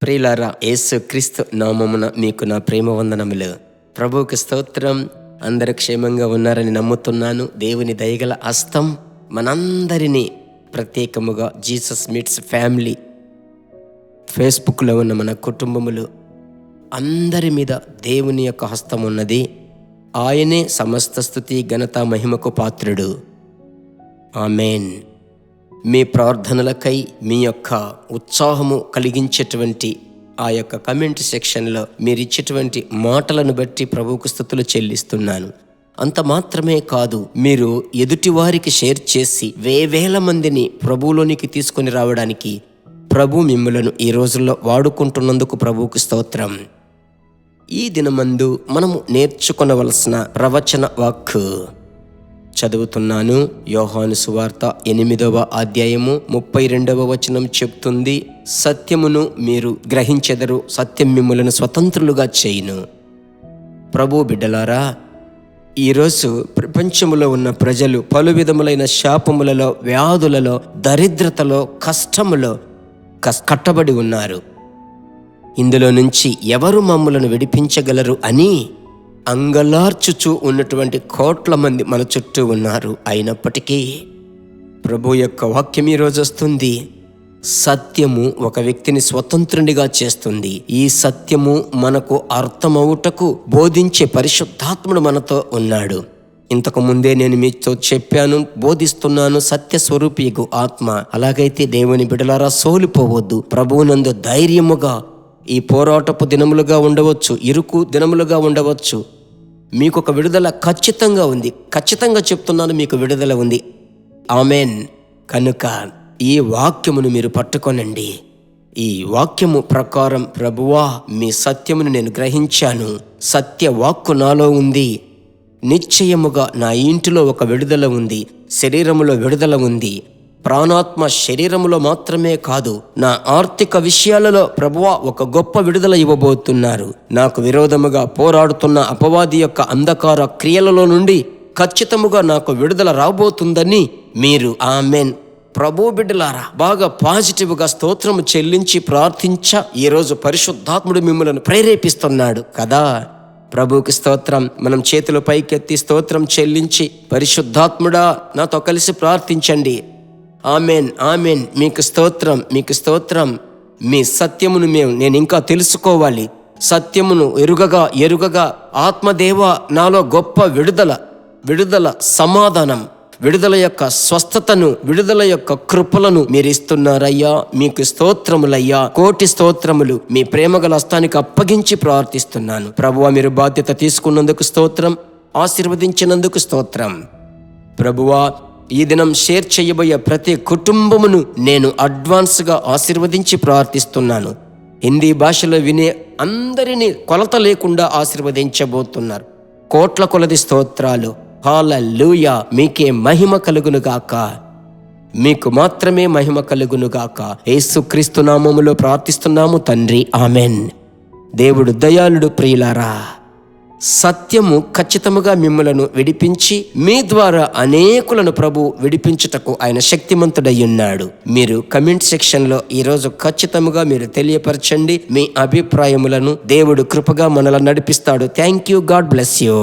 ప్రియులారా, యేసు క్రీస్తు నామమున మీకు నా ప్రేమ వందనములు. ప్రభువుకి స్తోత్రం. అందరూ క్షేమంగా ఉన్నారని నమ్ముతున్నాను. దేవుని దయగల హస్తం మనందరినీ, ప్రత్యేకముగా జీసస్ మీట్స్ ఫ్యామిలీ ఫేస్బుక్లో ఉన్న మన కుటుంబములు అందరి మీద దేవుని యొక్క హస్తం ఉన్నది. ఆయనే సమస్త స్తుతి ఘనత మహిమకు పాత్రుడు. ఆమేన్. మీ ప్రార్థనలకై మీ యొక్క ఉత్సాహము కలిగించేటువంటి ఆ యొక్క కమెంట్ సెక్షన్లో మీరిచ్చేటువంటి మాటలను బట్టి ప్రభువుకు స్తుతులు చెల్లిస్తున్నాను. అంత మాత్రమే కాదు, మీరు ఎదుటివారికి షేర్ చేసి వేవేల మందిని ప్రభువులోనికి తీసుకొని రావడానికి ప్రభు మిమ్మలను ఈ రోజుల్లో వాడుకుంటున్నందుకు ప్రభువుకు స్తోత్రం. ఈ దినమందు మనము నేర్చుకొనవలసిన ప్రవచన వాక్కు చదువుతున్నాను. యోహాను సువార్త 8వ అధ్యాయము 32వ వచనం చెప్తుంది, సత్యమును మీరు గ్రహించెదరు, సత్యం మిమ్ములను స్వతంత్రులుగా చేయును. ప్రభు బిడ్డలారా, ఈరోజు ప్రపంచములో ఉన్న ప్రజలు పలు విధములైన శాపములలో, వ్యాధులలో, దరిద్రతలో, కష్టములో కట్టబడి ఉన్నారు. ఇందులో నుంచి ఎవరు మమ్ములను విడిపించగలరు అని అంగలార్చుచూ ఉన్నటువంటి కోట్ల మంది మన చుట్టూ ఉన్నారు. అయినప్పటికీ ప్రభు యొక్క వాక్యం ఈరోజు వస్తుంది. సత్యము ఒక వ్యక్తిని స్వతంత్రునిగా చేస్తుంది. ఈ సత్యము మనకు అర్థమవుటకు బోధించే పరిశుద్ధాత్ముడు మనతో ఉన్నాడు. ఇంతకు ముందే నేను మీతో చెప్పాను, బోధిస్తున్నాను. సత్య స్వరూపియగు ఆత్మ. అలాగైతే దేవుని బిడలారా, సోలిపోవద్దు. ప్రభువునందు ధైర్యముగా ఈ పోరాటపు దినములుగా ఉండవచ్చు, ఇరుకు దినములుగా ఉండవచ్చు. మీకు ఒక విడుదల ఖచ్చితంగా ఉంది. ఖచ్చితంగా చెప్తున్నాను, మీకు విడుదల ఉంది. ఆమేన్. కనుక ఈ వాక్యమును మీరు పట్టుకొనండి. ఈ వాక్యము ప్రకారం, ప్రభువా, మీ సత్యమును నేను గ్రహించాను, సత్య వాక్కు నాలో ఉంది. నిశ్చయముగా నా ఇంటిలో ఒక విడుదల ఉంది, శరీరములో విడుదల ఉంది. ప్రాణాత్మ శరీరములో మాత్రమే కాదు, నా ఆర్థిక విషయాలలో ప్రభువా ఒక గొప్ప విడుదల ఇవ్వబోతున్నారు. నాకు విరోధముగా పోరాడుతున్న అపవాది యొక్క అంధకార క్రియలలో నుండి ఖచ్చితముగా నాకు విడుదల రాబోతుందని మీరు ఆమేన్. ప్రభు బిడ్డలారా, బాగా పాజిటివ్గా స్తోత్రము చెల్లించి ప్రార్థించ ఈరోజు పరిశుద్ధాత్ముడు మిమ్మల్ని ప్రేరేపిస్తున్నాడు కదా. ప్రభువుకి స్తోత్రం. మనం చేతులు పైకెత్తి స్తోత్రం చెల్లించి, పరిశుద్ధాత్ముడా నాతో కలిసి ప్రార్థించండి. ఆమేన్, ఆమేన్. మీకు స్తోత్రం, మీకు స్తోత్రం. మీ సత్యమును నేను ఇంకా తెలుసుకోవాలి. సత్యమును ఎరుగగా ఆత్మదేవ నాలో గొప్ప విడుదల సమాధానం, విడుదల యొక్క స్వస్థతను, విడుదల యొక్క కృపలను మీరు ఇస్తున్నారయ్యా. మీకు స్తోత్రములయ్యా, కోటి స్తోత్రములు. మీ ప్రేమగల హస్తానికి అప్పగించి ప్రార్థిస్తున్నాను. ప్రభువా, మీరు బాధ్యత తీసుకున్నందుకు స్తోత్రం, ఆశీర్వదించినందుకు స్తోత్రం. ప్రభువా, ఈ దినం షేర్ చేయబోయే ప్రతి కుటుంబమును నేను అడ్వాన్స్గా ఆశీర్వదించి ప్రార్థిస్తున్నాను. హిందీ భాషలో వినే అందరినీ కొలత లేకుండా ఆశీర్వదించబోతున్నారు. కోట్ల కొలది స్తోత్రాలు. హల్లెలూయా. మీకే మహిమ కలుగునుగాక, మీకు మాత్రమే మహిమ కలుగునుగాక. యేసుక్రీస్తు నామములో ప్రార్థిస్తున్నాము తండ్రి, ఆమెన్. దేవుడు దయాళుడు. ప్రియులారా, సత్యము ఖచ్చితముగా మిమ్మలను విడిపించి మీ ద్వారా అనేకులను ప్రభు విడిపించుటకు ఆయన శక్తిమంతుడయ్యున్నాడు. మీరు కమెంట్ సెక్షన్లో ఈరోజు ఖచ్చితముగా మీరు తెలియపరచండి మీ అభిప్రాయములను. దేవుడు కృపగా మనల్ని నడిపిస్తాడు. Thank you. God bless you.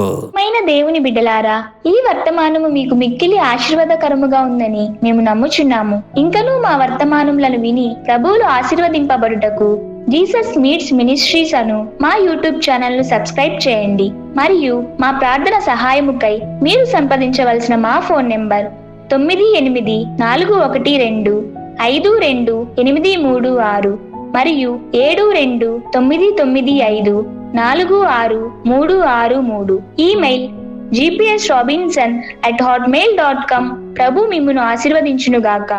దేవుని బిడ్డలారా, ఈ వర్తమానము మీకు మిక్కిలి ఆశీర్వాదకరముగా ఉందని మేము నమ్ముచున్నాము. ఇంకనూ మా వర్తమానములను విని ప్రభువులు ఆశీర్వదింపబడుటకు జీసస్ మీట్స్ మినిస్ట్రీస్ అను మా యూట్యూబ్ ఛానల్ ను సబ్స్క్రైబ్ చేయండి. మరియు మా ప్రార్థన సహాయముకై మీరు సంప్రదించవలసిన మా ఫోన్ నెంబర్ 9841525286 మరియు 7299546363. Email gpsrobinson@hotmail.com. ప్రభు మిమ్మును ఆశీర్వదించునుగాక.